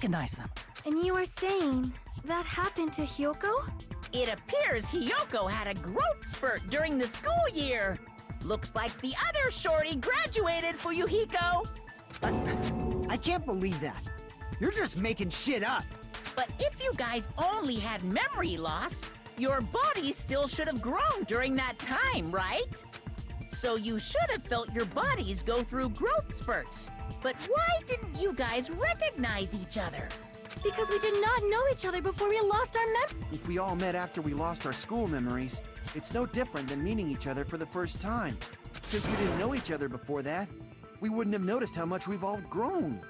recognize them. And you are saying that happened to Hyoko? It appears Hyoko had a growth spurt during the school year. Looks like the other shorty graduated, Fuyuhiko. I can't believe that. You're just making shit up. But if you guys only had memory loss, your body still should have grown during that time, right? So you should have felt your bodies go through growth spurts. But why didn't you guys recognize each other? Because we did not know each other before we lost our memory. If we all met after we lost our school memories, it's no different than meeting each other for the first time. Since we didn't know each other before that, we wouldn't have noticed how much we've all grown.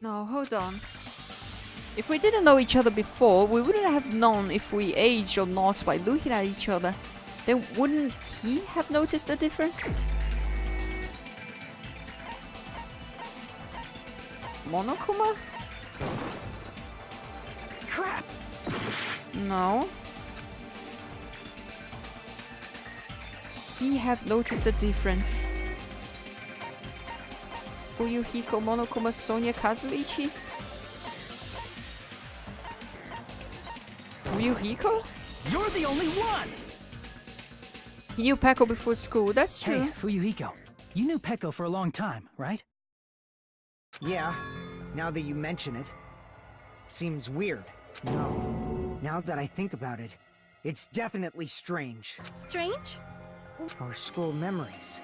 No, hold on. If we didn't know each other before, we wouldn't have known if we aged or not by looking at each other. Then wouldn't he have noticed the difference? Monokuma? Crap! No. He have noticed the difference. Fuyuhiko, Monokuma, Sonia, Kazuichi? Fuyuhiko? You're the only one! He knew Peko before school, that's true. Hey, Fuyuhiko. You knew Peko for a long time, right? Yeah, now that you mention it. Seems weird. No, now that I think about it, it's definitely strange. Strange? Our school memories.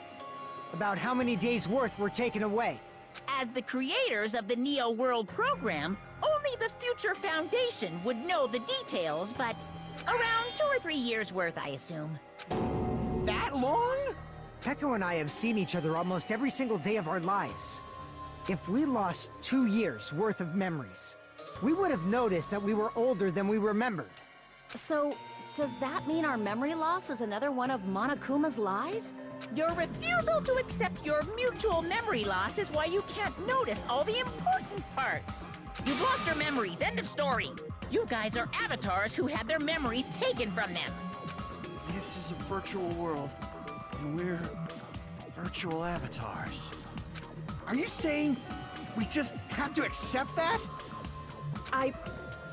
About how many days' worth were taken away. As the creators of the Neo World program, only the Future Foundation would know the details, but around 2 or 3 years worth, I assume. That long? Peko and I have seen each other almost every single day of our lives. If we lost 2 years worth of memories, we would have noticed that we were older than we remembered. So, does that mean our memory loss is another one of Monokuma's lies? Your refusal to accept your mutual memory loss is why you can't notice all the important parts. You've lost your memories, end of story. You guys are avatars who had their memories taken from them. This is a virtual world, and we're virtual avatars. Are you saying we just have to accept that? I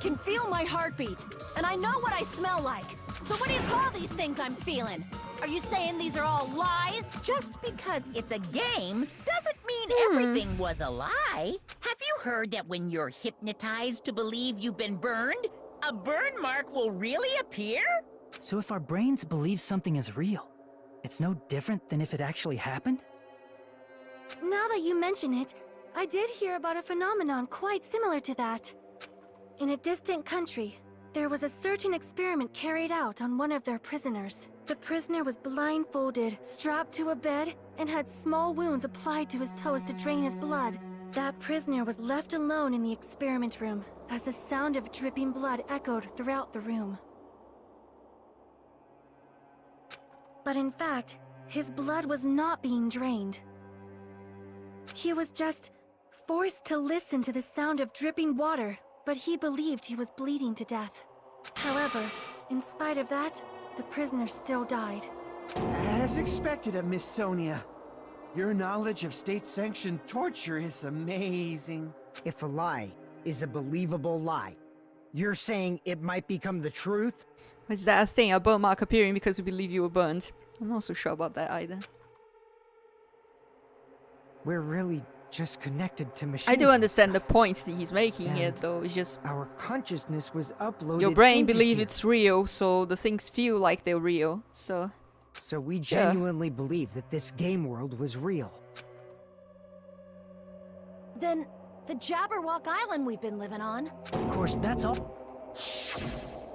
can feel my heartbeat, and I know what I smell like. So what do you call these things I'm feeling? Are you saying these are all lies? Just because it's a game doesn't mean everything was a lie. Have you heard that when you're hypnotized to believe you've been burned, a burn mark will really appear? So if our brains believe something is real, it's no different than if it actually happened? Now that you mention it, I did hear about a phenomenon quite similar to that. In a distant country, there was a certain experiment carried out on one of their prisoners. The prisoner was blindfolded, strapped to a bed, and had small wounds applied to his toes to drain his blood. That prisoner was left alone in the experiment room, as the sound of dripping blood echoed throughout the room. But in fact, his blood was not being drained. He was just forced to listen to the sound of dripping water, but he believed he was bleeding to death. However, in spite of that, the prisoner still died. As expected of Miss Sonia. Your knowledge of state-sanctioned torture is amazing. If a lie is a believable lie, you're saying it might become the truth? Is that a thing, a burn mark appearing because we believe you were burned? I'm not so sure about that either. We're really just connected to machines. I do understand the points that he's making here, And though. It's just our consciousness was uploaded your brain into believes here. it's real, so the things feel like they're real. So we Sure. genuinely believe that this game world was real. Then, the Jabberwock Island we've been living on. Of course, that's all.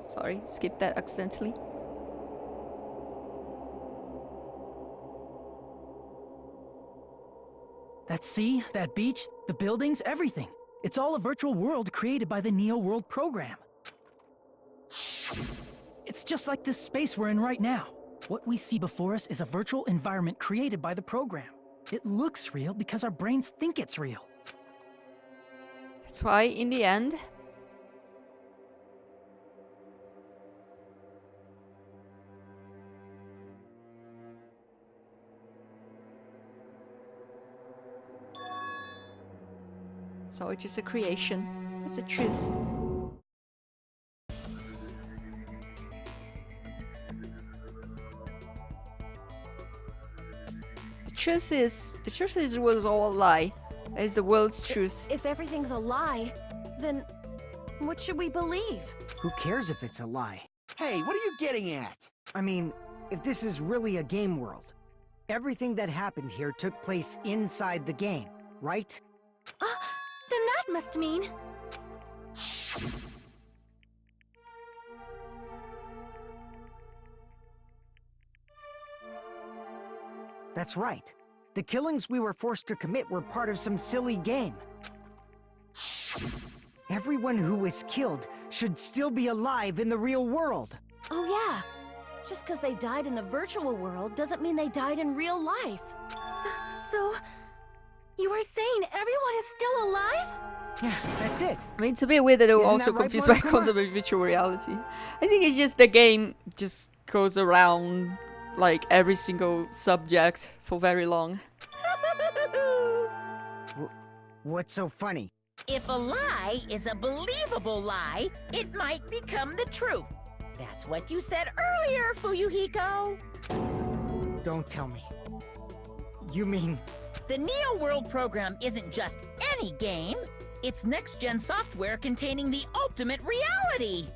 sorry, skipped that accidentally. That sea, that beach, the buildings, everything. It's all a virtual world created by the Neo World program. It's just like this space we're in right now. What we see before us is a virtual environment created by the program. It looks real because our brains think it's real. That's why, in the end, So it's just a creation. It's a truth. The truth is it was all a lie. It is the world's truth. If everything's a lie, then what should we believe? Who cares if it's a lie? Hey, what are you getting at? I mean, if this is really a game world, everything that happened here took place inside the game, right? Then that must mean... That's right. The killings we were forced to commit were part of some silly game. Everyone who was killed should still be alive in the real world. Oh yeah. Just because they died in the virtual world doesn't mean they died in real life. So... You are saying everyone is still alive? Yeah, that's it. I mean, it's a bit weird that they were Isn't also that right, confused by the Monokuma? concept of virtual reality. I think it's just the game just goes around like every single subject for very long. What's so funny? If a lie is a believable lie, it might become the truth. That's what you said earlier, Fuyuhiko. Don't tell me. You mean... The Neo World program isn't just any game. It's next-gen software containing the ultimate reality.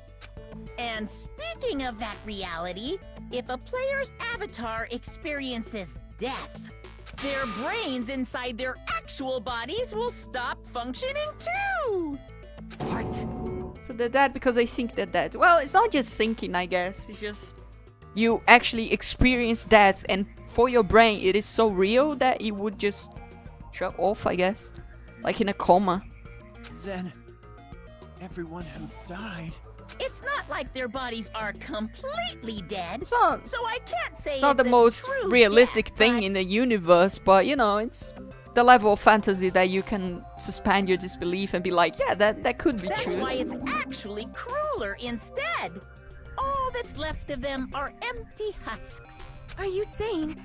And speaking of that reality, if a player's avatar experiences death, their brains inside their actual bodies will stop functioning too! What? So they're dead because they think they're dead. Well, it's not just thinking, I guess. It's just you actually experience death, and for your brain, it is so real that it would just shut off, I guess. Like in a coma. Then, everyone who died... It's not like their bodies are completely dead, It's not, so I can't say it's not the a most true realistic death, thing but in the universe, but you know, it's the level of fantasy that you can suspend your disbelief and be like, yeah, that could be That's true. why it's actually crueler instead. All that's left of them are empty husks. Are you saying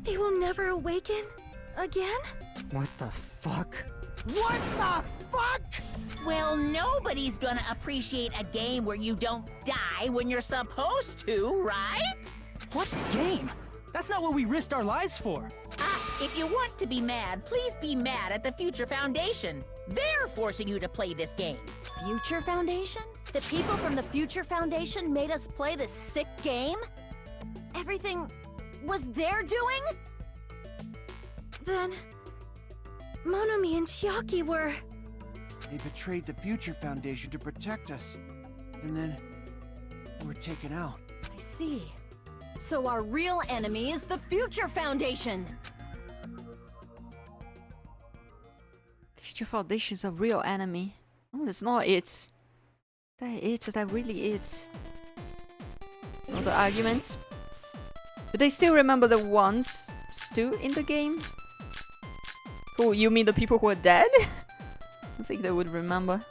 they will never awaken again? What the fuck? What the fuck? Well, nobody's gonna appreciate a game where you don't die when you're supposed to, right? What game? That's not what we risked our lives for. If you want to be mad, please be mad at the Future Foundation. They're forcing you to play this game. Future Foundation? The people from the Future Foundation made us play this sick game? Everything was their doing? Then... Monomi and Chiaki were... They betrayed the Future Foundation to protect us. And then... we were taken out. I see. So our real enemy is the Future Foundation! Future Foundation is a real enemy. No, that's not it. That really it. No the arguments. Do they still remember the ones still in the game? Who, you mean the people who are dead? I think they would remember.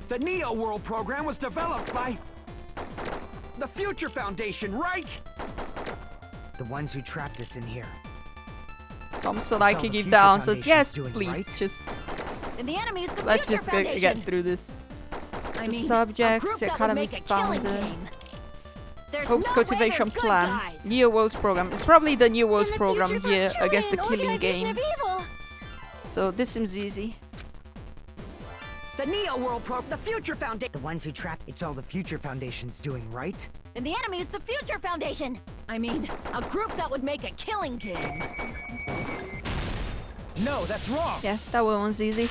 The Neo World program was developed by... the Future Foundation, right? The ones who trapped us in here. Tom so that I all can the give Future the answers. Foundation's Yes, doing, please. right? Just And the enemy is the let's Future just Foundation! get through this. I So mean, subjects, a group that would Academy make a killing Expander, game. There's Hopes no way Cultivation they're good Plan, guys. New Worlds Program. It's probably the New Worlds And the Program Future here Foundation, against the an killing organization game. of evil. So this seems easy. The Neo World the Future Foundation... The ones who trapped... It's all the Future Foundation's doing, right? And the enemy is the Future Foundation! I mean, a group that would make a killing game. No, that's wrong. Yeah, that one was easy.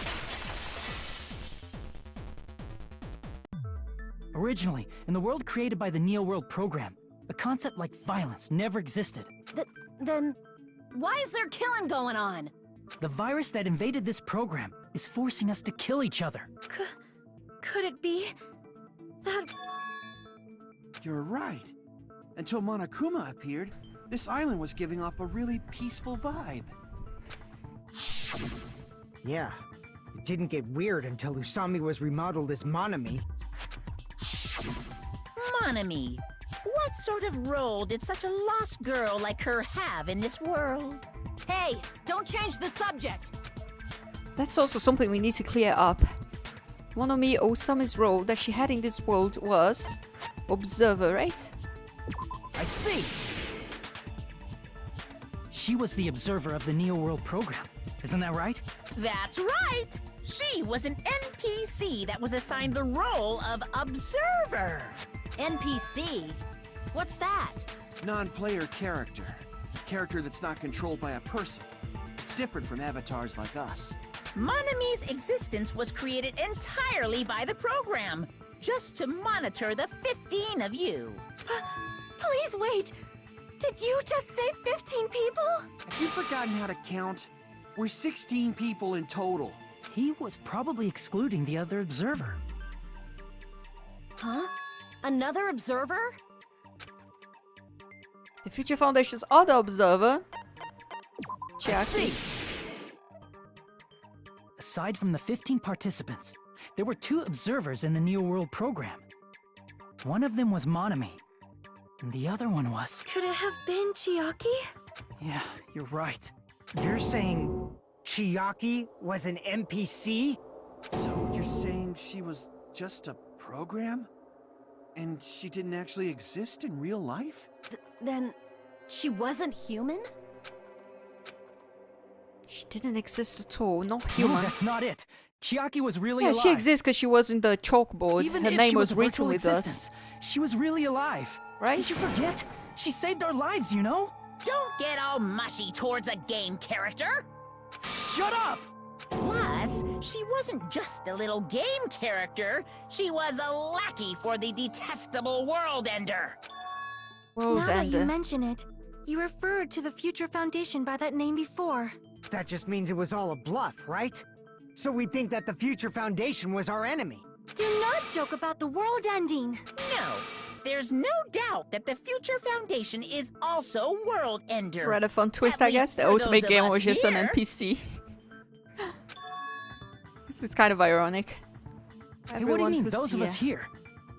Originally, in the world created by the Neo World program, a concept like violence never existed. Then, why is there killing going on? The virus that invaded this program is forcing us to kill each other. Could it be that... You're right. Until Monokuma appeared, this island was giving off a really peaceful vibe. Yeah. It didn't get weird until Usami was remodeled as Monomi. Monomi, what sort of role did such a lost girl like her have in this world? Hey, don't change the subject. That's also something we need to clear up. Monomi Osama's role that she had in this world was observer, right? I see! She was the observer of the Neo World program. Isn't that right? That's right! She was an NPC that was assigned the role of observer. NPC? What's that? Non-player character. Character that's not controlled by a person. It's different from avatars like us. Monami's existence was created entirely by the program, just to monitor the 15 of you. Please wait! Did you just say 15 people? Have you forgotten how to count? We're 16 people in total. He was probably excluding the other observer. Huh? Another observer? The Future Foundation's other observer, Chiaki. Aside from the 15 participants, there were 2 observers in the Neo World program. One of them was Monami, and the other one was... Could it have been Chiaki? Yeah, you're right. You're saying Chiaki was an NPC? So you're saying she was just a program? And she didn't actually exist in real life? Then she wasn't human? She didn't exist at all, not No, human. that's not it. Chiaki was really Yeah, alive. she exists because she was in the chalkboard. Even Her if name she was a written virtual with existence, us. She was really alive. Right? Did you forget? She saved our lives, you know? Don't get all mushy towards a game character. Shut up! Plus, she wasn't just a little game character. She was a lackey for the detestable World Ender. World Now that you Ender. mention it, you referred to the Future Foundation by that name before. That just means it was all a bluff, right? So we think that the Future Foundation was our enemy. Do not joke about the world ending. No, there's no doubt that the Future Foundation is also World Ender. Rather fun twist, At I guess. least The for ultimate those of game us was just an here. NPC. It's kind of ironic. Hey, what do you Everyone mean, who's those of us here?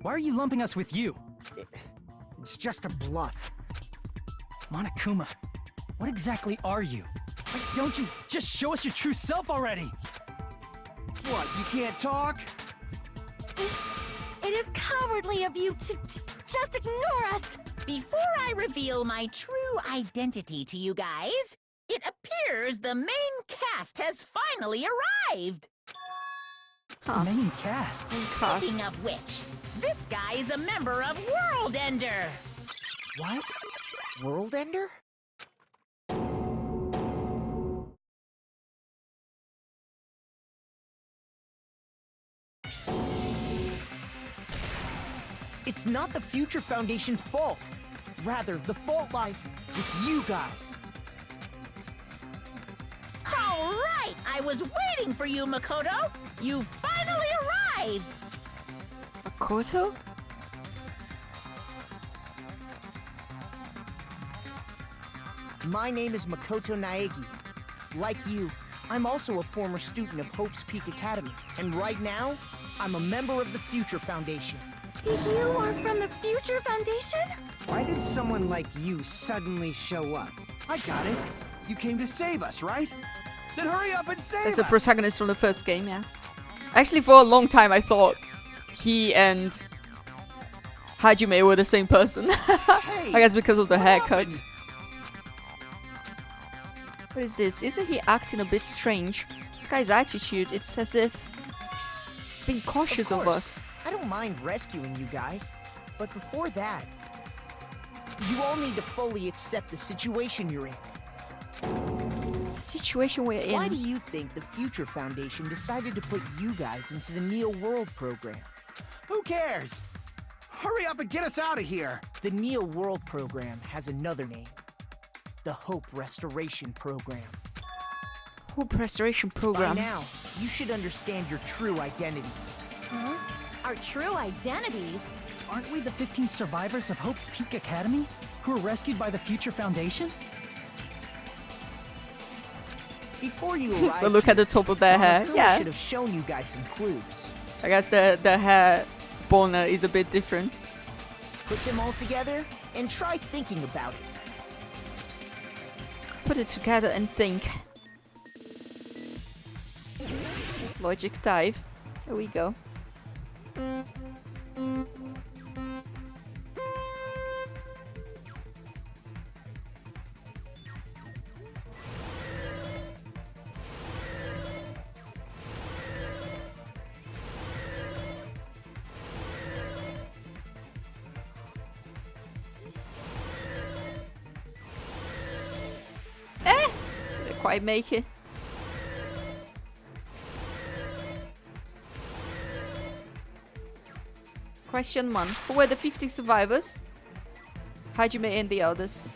Why are you lumping us with you? It's just a bluff. Monokuma, what exactly are you? Why don't you just show us your true self already? What, you can't talk? It is cowardly of you to just ignore us. Before I reveal my true identity to you guys, it appears the main cast has finally arrived. Huh. Main cast. Speaking of which, this guy is a member of World Ender. What? World Ender? It's not the Future Foundation's fault. Rather, the fault lies with you guys. All right, I was waiting for you, Makoto. You finally arrived. Makoto? My name is Makoto Naegi. Like you, I'm also a former student of Hope's Peak Academy. And right now, I'm a member of the Future Foundation. You are from the Future Foundation? Why did someone like you suddenly show up? I got it. You came to save us, right? Then hurry up and save That's us! the protagonist from the first game, yeah. Actually, for a long time, I thought he and Hajime were the same person. I guess because of the haircut. happened? What is this? Isn't he acting a bit strange? This guy's attitude, it's as if he's being cautious of us. I don't mind rescuing you guys. But before that, you all need to fully accept the situation you're in. The situation we're Why do in. you think the Future Foundation decided to put you guys into the Neo World program? Who cares? Hurry up and get us out of here! The Neo World program has another name. The Hope Restoration Program. Hope Restoration By Program. now, you should understand your true identities. Huh? Our true identities? Aren't we the 15 survivors of Hope's Peak Academy who were rescued by the Future Foundation? Before you arrived, But look at the top of their hair. Monokuma Yeah, should have shown you guys some clues. I guess the hair boner is a bit different. Put them all together and try thinking about it. put it together and think. Logic dive. Here we go. Didn't quite make it. Question 1. Who were the 50 survivors? Hajime and the others.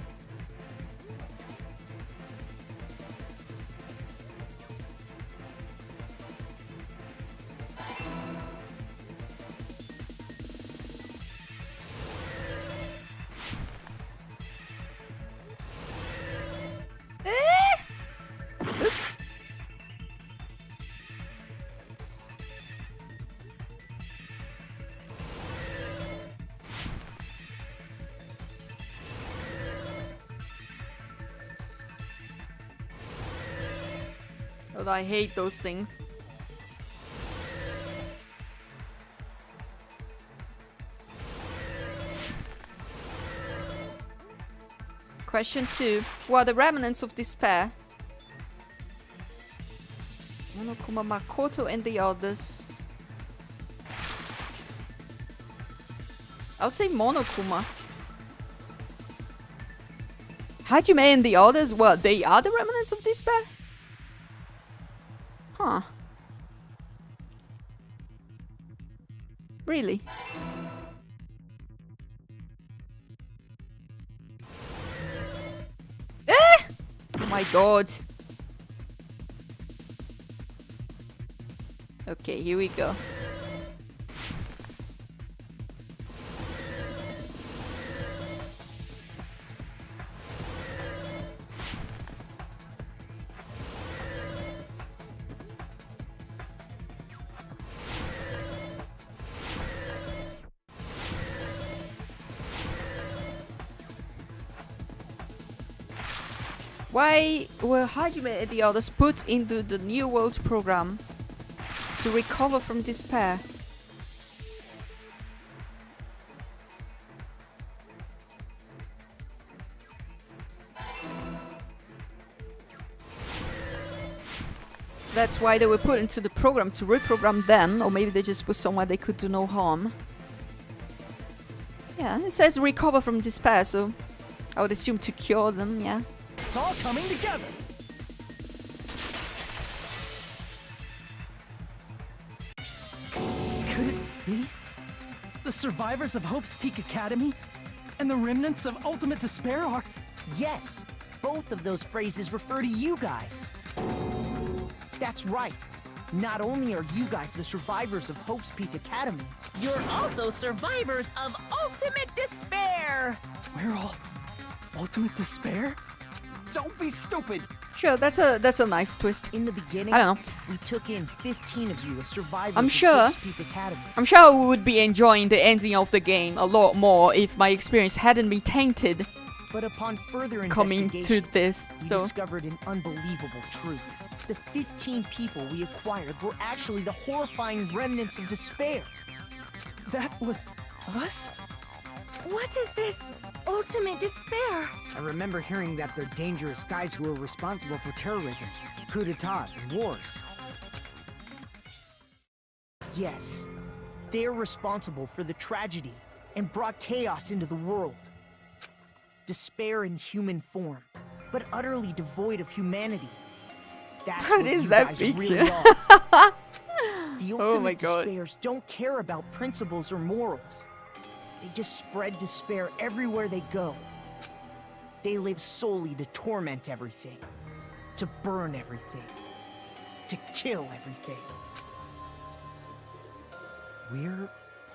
Oops. Oh, I hate those things. Question 2. Who are the remnants of despair? Monokuma, Makoto and the others. I would say Monokuma. Hajime and the others? Well, they are the remnants of despair? Huh. Really? Oh my god. Okay, here we go. Why were Hajime and the others put into the New World program? To recover from despair. That's why they were put into the program, to reprogram them, or maybe they just put somewhere they could do no harm. Yeah, it says recover from despair, so I would assume to cure them, yeah. It's all coming together. Could it be the survivors of Hope's Peak Academy and the remnants of Ultimate Despair are... Yes, both of those phrases refer to you guys. That's right. Not only are you guys the survivors of Hope's Peak Academy, You're also survivors of Ultimate Despair! We're all Ultimate Despair? Don't be stupid! Sure, that's a nice twist. in the beginning, I don't know. we took in 15 of you as survivors I'm of sure. Hope's Peak Academy. I'm sure we would be enjoying the ending of the game a lot more if my experience hadn't been tainted But upon further coming to investigation, this. we So discovered an unbelievable truth. The 15 people we acquired were actually the horrifying remnants of despair. That was us? What is this ultimate despair? I remember hearing that they're dangerous guys who are responsible for terrorism, coups d'etats, and wars. Yes, they're responsible for the tragedy and brought chaos into the world. Despair in human form, but utterly devoid of humanity. That's What what is you that guys picture? really are. The ultimate Oh my God. despairs don't care about principles or morals. They just spread despair everywhere they go. They live solely to torment everything, to burn everything, to kill everything. We're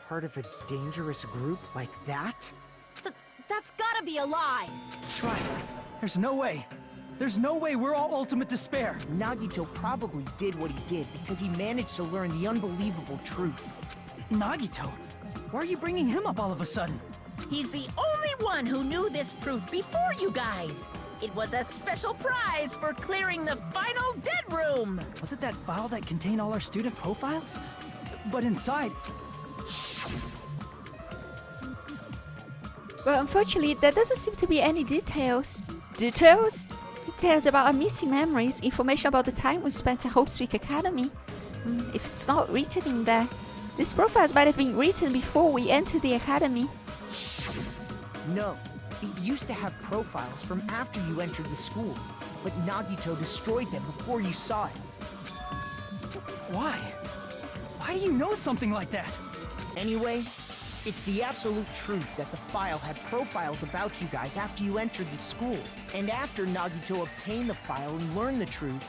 part of a dangerous group like that? That's gotta be a lie. That's right. There's no way. There's no way we're all Ultimate Despair. Nagito probably did what he did because he managed to learn the unbelievable truth. Nagito? Why are you bringing him up all of a sudden? He's the only one who knew this truth before you guys. It was a special prize for clearing the final dead room. Was it that file that contained all our student profiles? But inside... But unfortunately, there doesn't seem to be any details. Details? Details about our missing memories, information about the time we spent at Hope Peak Academy. If it's not written in there, these profiles might have been written before we entered the academy. No, it used to have profiles from after you entered the school, but Nagito destroyed them before you saw it. Why? Why do you know something like that? Anyway, it's the absolute truth that the file had profiles about you guys after you entered the school. And after Nagito obtained the file and learned the truth,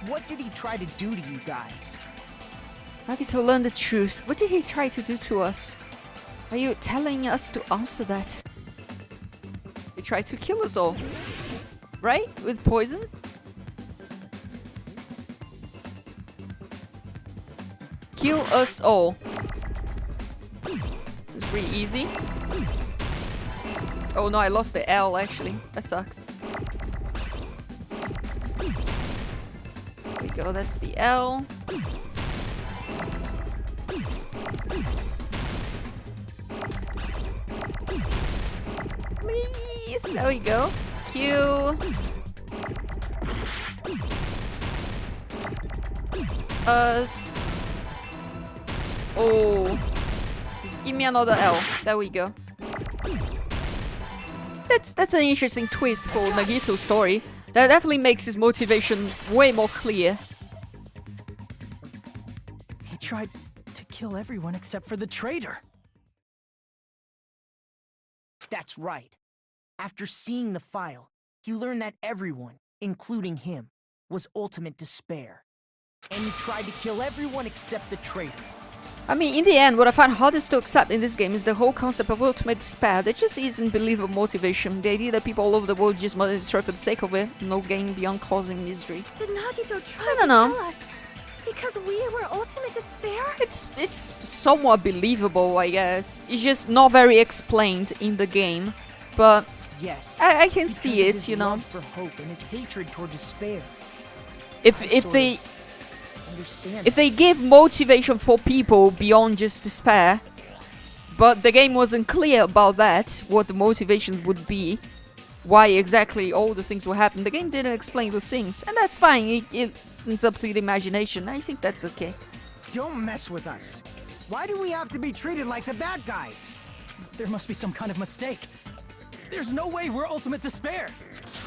what did he try to do to you guys? Nagito learned the truth. What did he try to do to us? Are you telling us to answer that? He tried to kill us all. Right? With poison? Kill us all. This is pretty easy. Oh no, I lost the L actually. That sucks. There we go, that's the L. Please, there we go. Kill us. Oh, just give me another L. There we go. That's an interesting twist for Nagito's story. That definitely makes his motivation way more clear. He tried to kill everyone except for the traitor. That's right. After seeing the file, he learned that everyone, including him, was ultimate despair. And he tried to kill everyone except the traitor. I mean, in the end, what I find hardest to accept in this game is the whole concept of ultimate despair. There just isn't believable motivation. The idea that people all over the world just want to destroy for the sake of it, no gain beyond causing misery. Did Nagito try I to don't know. kill us because we were ultimate despair? It's somewhat believable, I guess. It's just not very explained in the game, but Yes. I can because see of it, his you know. love for hope and his hatred toward despair. If sort they Understand? if they give motivation for people beyond just despair, but the game wasn't clear about that, what the motivations would be, why exactly all the things will happen. The game didn't explain those things, and that's fine. It's up to the imagination. I think that's okay. Don't mess with us. Why do we have to be treated like the bad guys? There must be some kind of mistake. There's no way we're ultimate despair.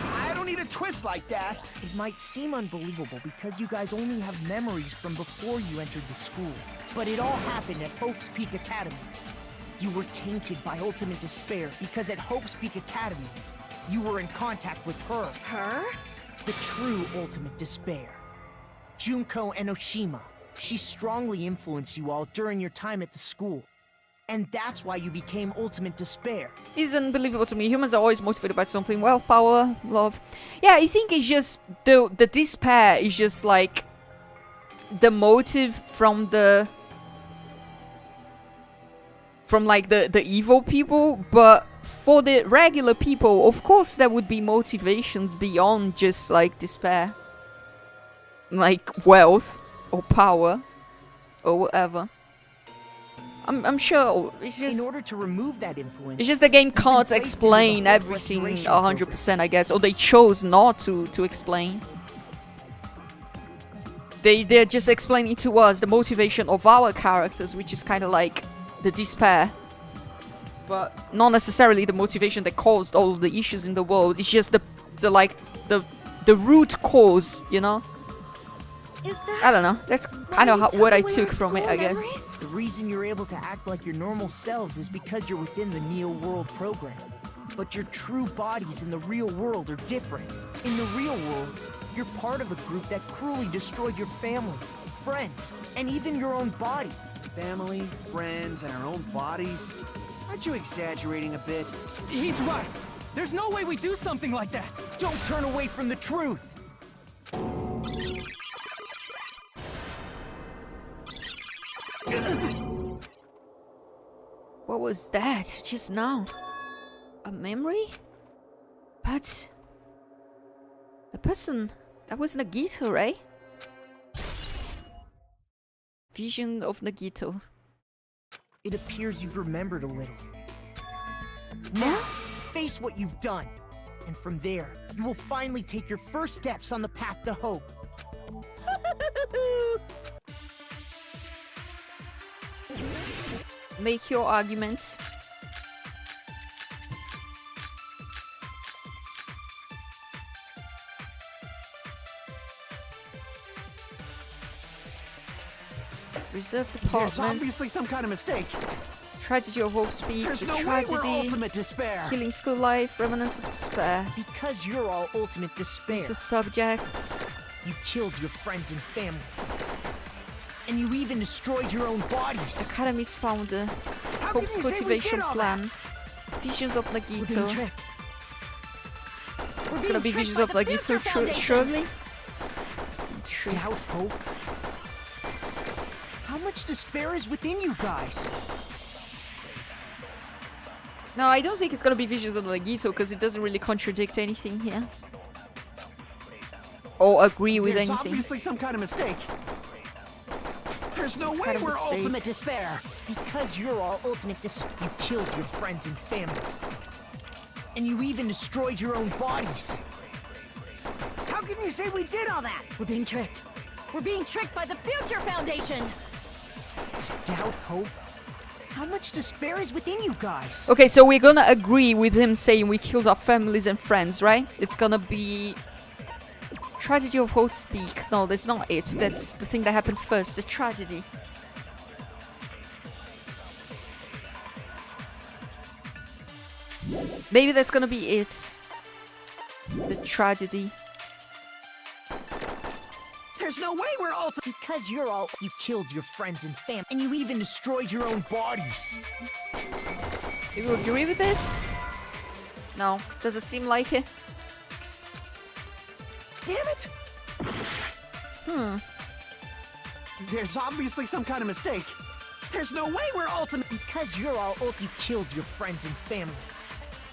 I don't need a twist like that. It might seem unbelievable because you guys only have memories from before you entered the school. But it all happened at Hope's Peak Academy. You were tainted by ultimate despair because at Hope's Peak Academy, you were in contact with her. Her? The true ultimate despair. Junko Enoshima. She strongly influenced you all during your time at the school. And that's why you became ultimate despair. It's unbelievable to me. Humans are always motivated by something. Well, power, love. Yeah, I think it's just the despair is just like the motive from the evil people, but for the regular people, of course there would be motivations beyond just like despair. Like wealth or power or whatever. I'm sure it's just... In order to remove that influence... It's just the game can't placed into the explain Hope everything Restoration 100%, I guess. Or they chose not to explain. They're just explaining to us the motivation of our characters, which is kind of like the despair. But not necessarily the motivation that caused all of the issues in the world. It's just the root cause, you know? Is that I don't know. That's kind of what I took from it, I guess. The reason you're able to act like your normal selves is because you're within the Neo World program. But your true bodies in the real world are different. In the real world, you're part of a group that cruelly destroyed your family, friends, and even your own body. Family, friends, and our own bodies. Aren't you exaggerating a bit? He's right. There's no way we do something like that. Don't turn away from the truth. What was that just now? A memory? But person. That was Nagito, right? Vision of Nagito. It appears you've remembered a little. Now, face what you've done. And from there, you will finally take your first steps on the path to hope. Make your argument. Reserve There's department. obviously some kind of mistake. Tragedy of Hope Speak. There's The no way we're tragedy. ultimate despair. Killing School Life. Remnants of Despair. Because you're all ultimate despair. These are subjects. You killed your friends and family. And you even destroyed your own bodies. Academy's founder. How Hope's can you say we cultivation did all plan. that? Visions of We're being Nagito. tricked. It's gonna be Visions of Nagito, surely? Tricked. Doubt, hope. How much despair is within you guys? No, I don't think it's gonna be Visions of Nagito because it doesn't really contradict anything here. Or agree with There's anything. obviously some kind of mistake. There's no way kind of we're mistake. ultimate despair. Because you're all ultimate despair. You killed your friends and family. And you even destroyed your own bodies. How can you say we did all that? We're being tricked. We're being tricked by the Future Foundation! Doubt, hope. How much despair is within you guys? Okay, so we're gonna agree with him saying we killed our families and friends, right? It's gonna be... Tragedy of Hope Speak. No, that's not it. That's the thing that happened first. The tragedy. Maybe that's gonna be it. The tragedy. There's no way we're ultimate. Because you're all. You killed your friends and family. And you even destroyed your own bodies. Do you agree with this? No. Does it seem like it? Damn it! There's obviously some kind of mistake. There's no way we're ultimate. Because you're all. You killed your friends and family.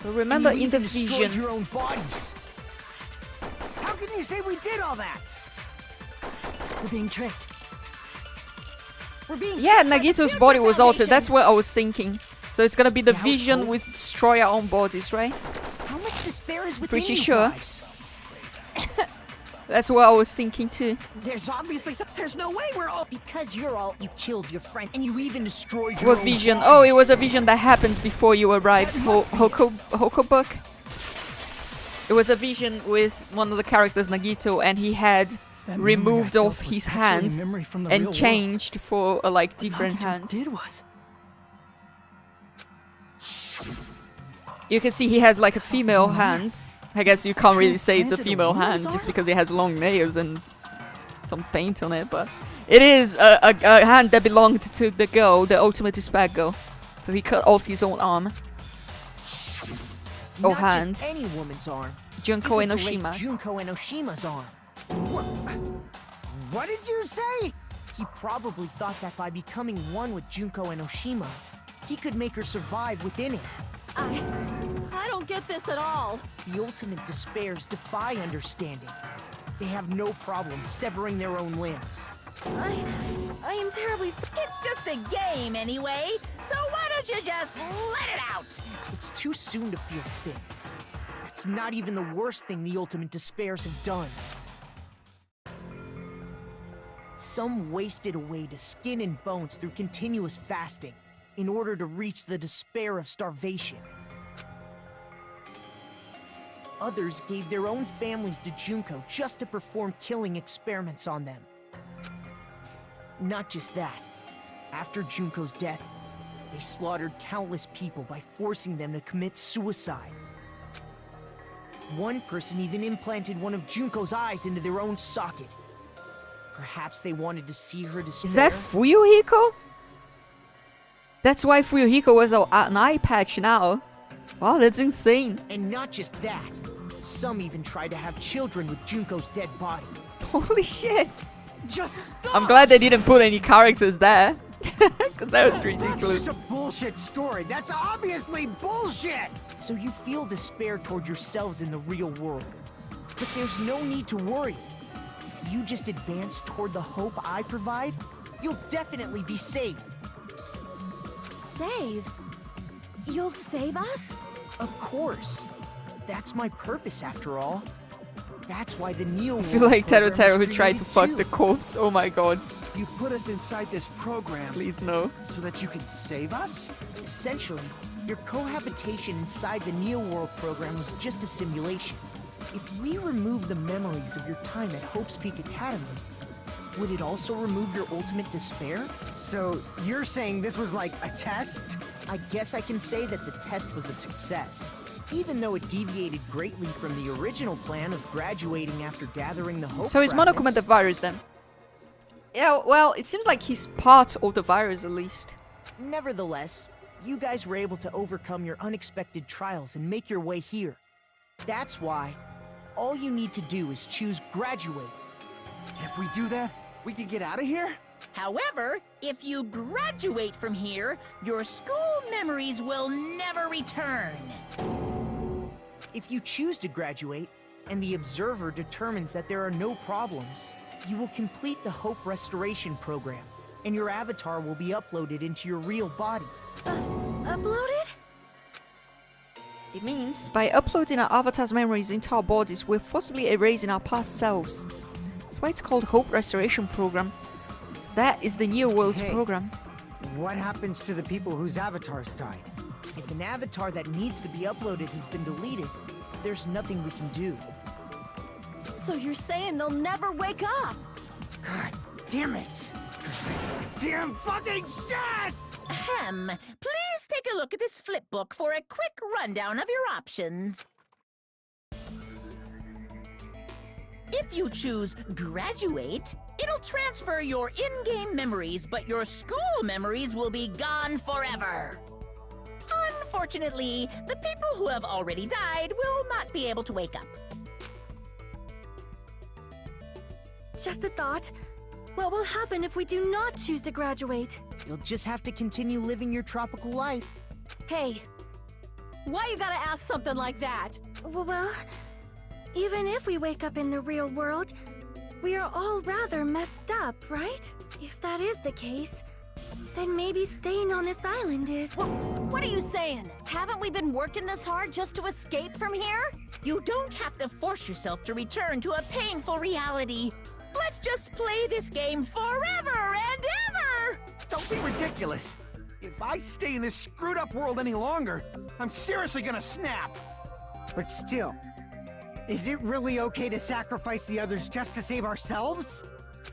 But remember, And you in the even destroyed vision... your own bodies. How can you say we did all that? We're being tricked. We're being Yeah, tricked by the Nagito's Future body was altered. Foundation. That's what I was thinking. So it's gonna be the Doubt, vision hope. with destroy our own bodies, right? How much despair is within Pretty you sure. guys? That's what I was thinking too. There's obviously some. There's no way we're all. Because you're all. You killed your friend. And you even destroyed your What own vision? bodies. Oh, it was a vision that happens before you arrived. Hoko book. It was a vision with one of the characters, Nagito, and he had That memory removed I off felt was his actually a hand memory from the real and world. changed for a like What different Nagito hand. did was You can see he has like a female on hand. I guess you can't really say it's a Transplanted a female hand woman's just arm? because it has long nails and some paint on it, but it is a hand that belonged to the girl, the ultimate despair girl. So he cut off his own arm. Not hand. just any woman's arm. Junko It was the late Enoshima's. Junko Enoshima's arm. What did you say? He probably thought that by becoming one with Junko Enoshima, he could make her survive within him. I don't get this at all. The ultimate despairs defy understanding. They have no problem severing their own limbs. I am terribly It's just a game anyway, so why don't you just let it out? It's too soon to feel sick. That's not even the worst thing the ultimate despairs have done. Some wasted away to skin and bones through continuous fasting in order to reach the despair of starvation. Others gave their own families to Junko just to perform killing experiments on them. Not just that. After Junko's death, they slaughtered countless people by forcing them to commit suicide. One person even implanted one of Junko's eyes into their own socket. Perhaps they wanted to see her despair. Is that Fuyuhiko? That's why Fuyuhiko was an eye patch now. Wow, that's insane. And not just that. Some even tried to have children with Junko's dead body. Holy shit. Just stop! I'm glad they didn't put any characters there. Because that was That's ridiculous. just a bullshit story. That's obviously bullshit! So you feel despair toward yourselves in the real world. But there's no need to worry. If you just advance toward the hope I provide, you'll definitely be saved. Save? You'll save us? Of course. That's my purpose, after all. That's why the Neo I feel like Taro Taro would try to fuck the corpse. Oh my god. You put us inside this program Please no. so that you can save us? Essentially, your cohabitation inside the Neo World program was just a simulation. If we remove the memories of your time at Hope's Peak Academy, would it also remove your ultimate despair? So, you're saying this was like a test? I guess I can say that the test was a success. Even though it deviated greatly from the original plan of graduating after gathering the Hope So is Monokuma fragments. the virus then? Yeah, well, it seems like he's part of the virus at least. Nevertheless, you guys were able to overcome your unexpected trials and make your way here. That's why all you need to do is choose graduate. If we do that, we can get out of here? However, if you graduate from here, your school memories will never return. If you choose to graduate, and the observer determines that there are no problems, you will complete the Hope Restoration program, and your avatar will be uploaded into your real body. Uploaded? It means by uploading our avatar's memories into our bodies, we're forcibly erasing our past selves. That's why it's called Hope Restoration Program. So that is the Neo Worlds Hey. program. What happens to the people whose avatars died? If an avatar that needs to be uploaded has been deleted, there's nothing we can do. So you're saying they'll never wake up? God damn it! Damn fucking shit! Ahem. Please take a look at this flipbook for a quick rundown of your options. If you choose graduate, it'll transfer your in-game memories, but your school memories will be gone forever. Unfortunately, the people who have already died will not be able to wake up. Just a thought. What will happen if we do not choose to graduate? You'll just have to continue living your tropical life. Hey, why you gotta ask something like that? Well, even if we wake up in the real world, we are all rather messed up, right? If that is the case, then maybe staying on this island is... What are you saying? Haven't we been working this hard just to escape from here? You don't have to force yourself to return to a painful reality. Let's just play this game forever and ever! Don't be ridiculous. If I stay in this screwed up world any longer, I'm seriously gonna snap. But still, is it really okay to sacrifice the others just to save ourselves?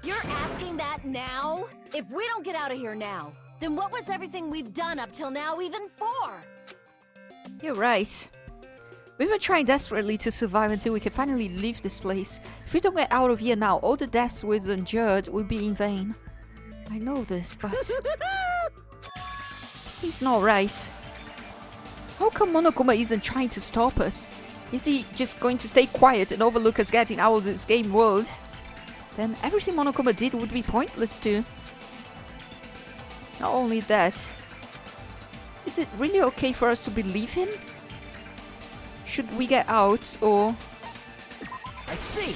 You're asking that now? If we don't get out of here now, then what was everything we've done up till now even for? You're right. We've been trying desperately to survive until we can finally leave this place. If we don't get out of here now, all the deaths we've endured will be in vain. I know this, but... something's not right. How come Monokuma isn't trying to stop us? Is he just going to stay quiet and overlook us getting out of this game world? Then everything Monokuma did would be pointless too. Not only that, is it really okay for us to believe him? Should we get out, or... I see.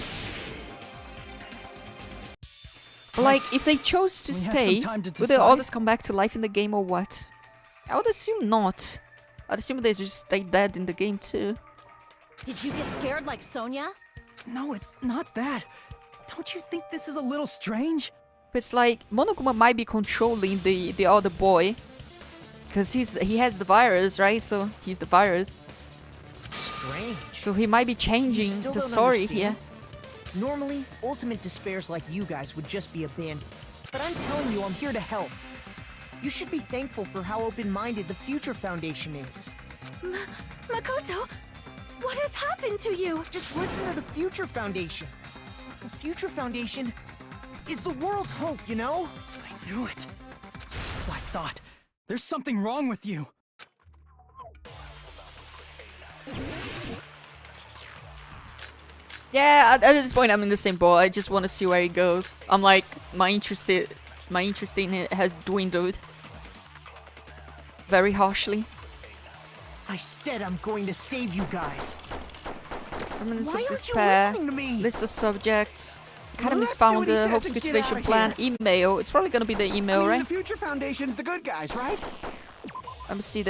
like, if they chose to We have some stay, time to would the decide. others come back to life in the game or what? I would assume not. I'd assume they just stay dead in the game too. Did you get scared like Sonia? No, it's not that. Don't you think this is a little strange? But it's like, Monokuma might be controlling the other boy. Because he has the virus, right? So, he's the virus. Strange. So he might be You changing still the don't story understand? here. Normally, ultimate despairs like you guys would just be abandoned. But I'm telling you, I'm here to help. You should be thankful for how open-minded the Future Foundation is. Makoto, what has happened to you? Just listen to the Future Foundation. The Future Foundation is the world's hope, you know? I knew it. Just as I thought. There's something wrong with you. Yeah, at this point I'm in the same boat. I just want to see where it goes. I'm like, my interest in it has dwindled very harshly. I said I'm going to save you guys. Remnants Why of aren't you despair. listening to me? List of subjects. Academy's Let's do found what he the says Hope's and get cultivation outta plan. here. Email. It's probably gonna be the email, I mean, right? the Future Foundation's the good guys, right? Let me see the